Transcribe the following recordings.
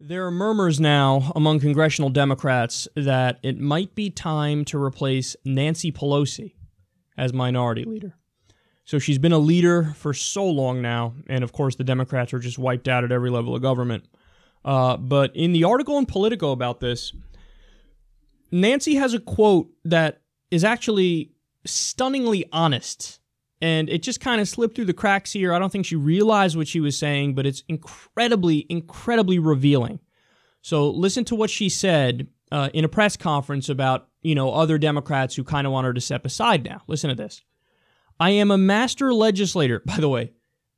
There are murmurs now among congressional Democrats that it might be time to replace Nancy Pelosi as minority leader. So she's been a leader for so long now, and of course the Democrats are just wiped out at every level of government. But in the article in Politico about this, Nancy has a quote that is actually stunningly honest. And it just kind of slipped through the cracks here. I don't think she realized what she was saying, but it's incredibly, incredibly revealing. So listen to what she said in a press conference about, other Democrats who kind of want her to step aside now. Listen to this. I am a master legislator. By the way,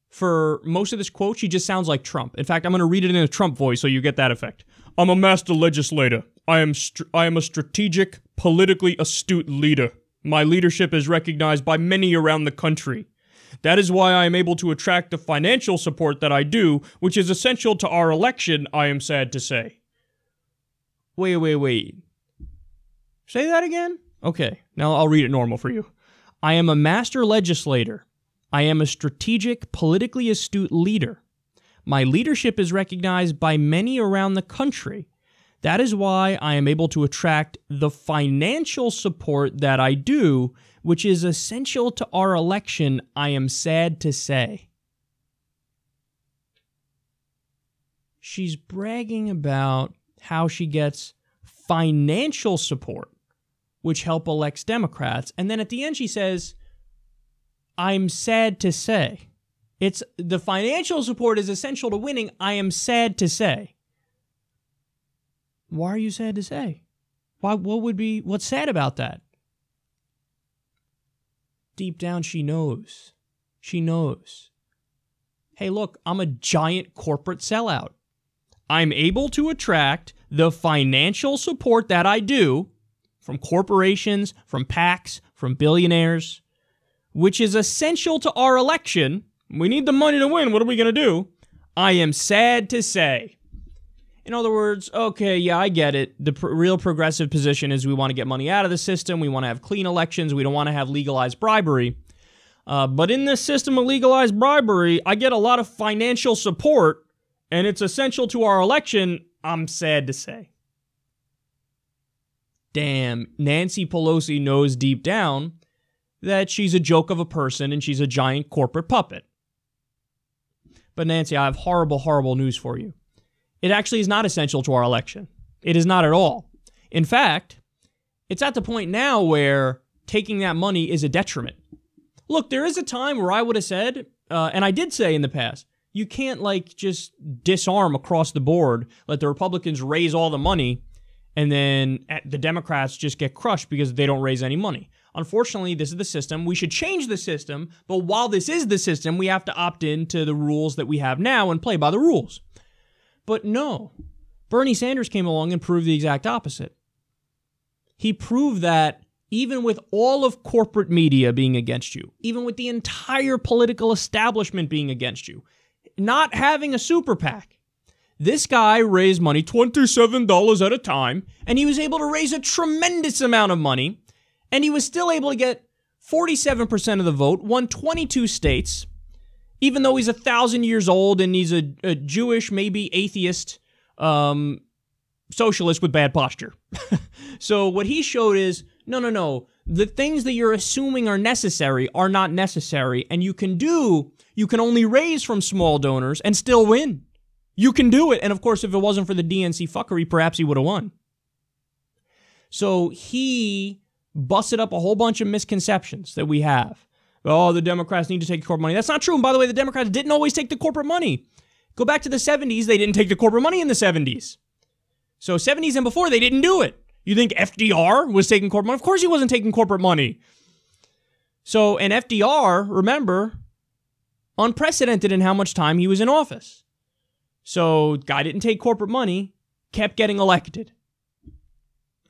for most of this quote, she just sounds like Trump. In fact, I'm going to read it in a Trump voice so you get that effect. I'm a master legislator. I am a strategic, politically astute leader. My leadership is recognized by many around the country. That is why I am able to attract the financial support that I do, which is essential to our election, I am sad to say. Wait. Say that again? Okay, now I'll read it normal for you. I am a master legislator. I am a strategic, politically astute leader. My leadership is recognized by many around the country. That is why I am able to attract the financial support that I do, which is essential to our election, I am sad to say. She's bragging about how she gets financial support, which help elect Democrats, and then at the end she says, I'm sad to say. It's the financial support is essential to winning, I am sad to say. Why are you sad to say? What's sad about that? Deep down, she knows. She knows. Hey, look, I'm a giant corporate sellout. I'm able to attract the financial support that I do from corporations, from PACs, from billionaires, which is essential to our election. We need the money to win. What are we going to do? I am sad to say. In other words, okay, yeah, I get it. The real progressive position is we want to get money out of the system. We want to have clean elections. We don't want to have legalized bribery. But in this system of legalized bribery, I get a lot of financial support, and it's essential to our election, I'm sad to say. Damn, Nancy Pelosi knows deep down that she's a joke of a person and she's a giant corporate puppet. But Nancy, I have horrible, horrible news for you. It actually is not essential to our election. It is not at all. In fact, it's at the point now where taking that money is a detriment. Look, there is a time where I would have said, and I did say in the past, you can't just disarm across the board, let the Republicans raise all the money, and then the Democrats just get crushed because they don't raise any money. Unfortunately, this is the system. We should change the system, but while this is the system, we have to opt into the rules that we have now and play by the rules. But no, Bernie Sanders came along and proved the exact opposite. He proved that even with all of corporate media being against you, even with the entire political establishment being against you, not having a super PAC, this guy raised money, $27 at a time, and he was able to raise a tremendous amount of money, and he was still able to get 47% of the vote, won 22 states, even though he's 1,000 years old and he's a Jewish, maybe atheist, socialist with bad posture. So what he showed is, no. The things that you're assuming are necessary are not necessary. And you can only raise from small donors and still win. You can do it. And of course, if it wasn't for the DNC fuckery, perhaps he would have won. So he busted up a whole bunch of misconceptions that we have. Oh, the Democrats need to take corporate money. That's not true. And by the way, the Democrats didn't always take the corporate money. Go back to the 70s. They didn't take the corporate money in the 70s. So 70s and before, they didn't do it. You think FDR was taking corporate money? Of course he wasn't taking corporate money. So, and FDR, remember, unprecedented in how much time he was in office. So, guy didn't take corporate money, kept getting elected.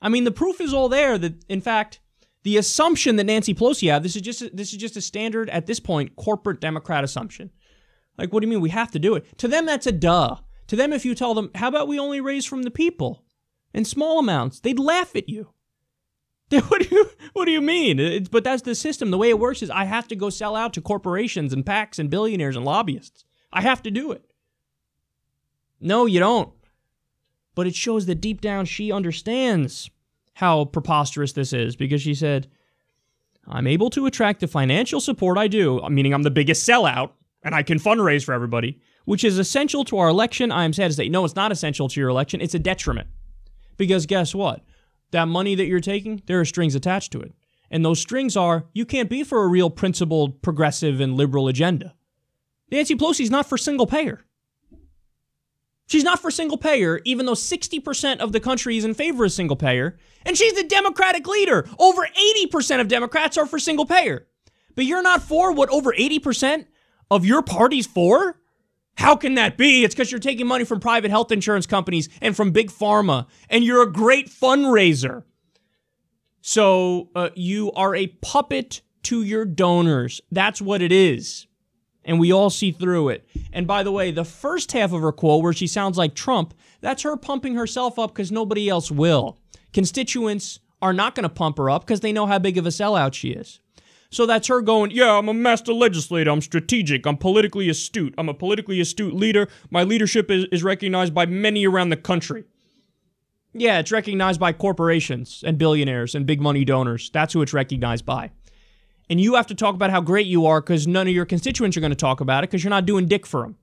I mean, the proof is all there that, in fact, the assumption that Nancy Pelosi had, this is just a standard, at this point, corporate Democrat assumption. Like, what do you mean we have to do it? To them, that's a duh. To them, if you tell them, how about we only raise from the people in small amounts, they'd laugh at you. What do you mean? But that's the system. The way it works is I have to go sell out to corporations and PACs and billionaires and lobbyists. I have to do it. No, you don't. But it shows that deep down she understands how preposterous this is, because she said, I'm able to attract the financial support I do, meaning I'm the biggest sellout, and I can fundraise for everybody, which is essential to our election. I am sad to say, no, it's not essential to your election. It's a detriment. Because guess what? That money that you're taking, there are strings attached to it. And those strings are, you can't be for a real principled, progressive, and liberal agenda. Nancy Pelosi's not for single payer. She's not for single payer, even though 60% of the country is in favor of single payer. And she's the Democratic leader. Over 80% of Democrats are for single payer. But you're not for what over 80% of your party's for? How can that be? It's because you're taking money from private health insurance companies and from big pharma, and you're a great fundraiser. So you are a puppet to your donors. That's what it is. And we all see through it. And by the way, the first half of her quote where she sounds like Trump, that's her pumping herself up because nobody else will. Constituents are not going to pump her up because they know how big of a sellout she is. So that's her going, yeah, I'm a master legislator, I'm strategic, I'm politically astute, I'm a politically astute leader, my leadership is recognized by many around the country. Yeah, it's recognized by corporations and billionaires and big money donors. That's who it's recognized by. And you have to talk about how great you are because none of your constituents are going to talk about it because you're not doing dick for them.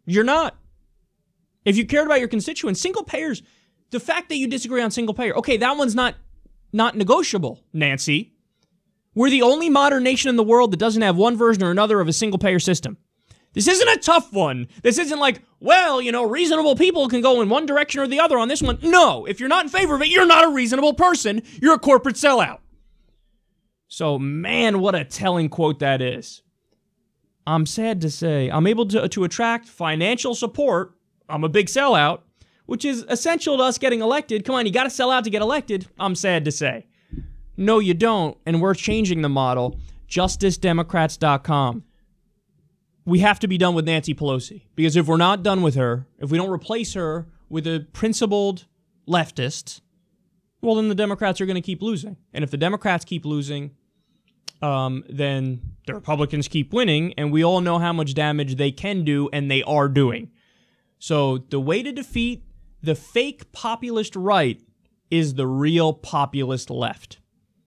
You're not. If you cared about your constituents, single payers, the fact that you disagree on single payer, okay, that one's not negotiable, Nancy. We're the only modern nation in the world that doesn't have one version or another of a single payer system. This isn't a tough one. This isn't like, well, you know, reasonable people can go in one direction or the other on this one. No, if you're not in favor of it, you're not a reasonable person. You're a corporate sellout. So, man, what a telling quote that is. I'm sad to say, I'm able to attract financial support. I'm a big sellout, which is essential to us getting elected. Come on, you got to sell out to get elected. I'm sad to say. No, you don't, and we're changing the model. JusticeDemocrats.com. We have to be done with Nancy Pelosi, because if we're not done with her, if we don't replace her with a principled leftist, well, then the Democrats are going to keep losing. And if the Democrats keep losing, then the Republicans keep winning, and we all know how much damage they can do, and they are doing. So the way to defeat the fake populist right is the real populist left.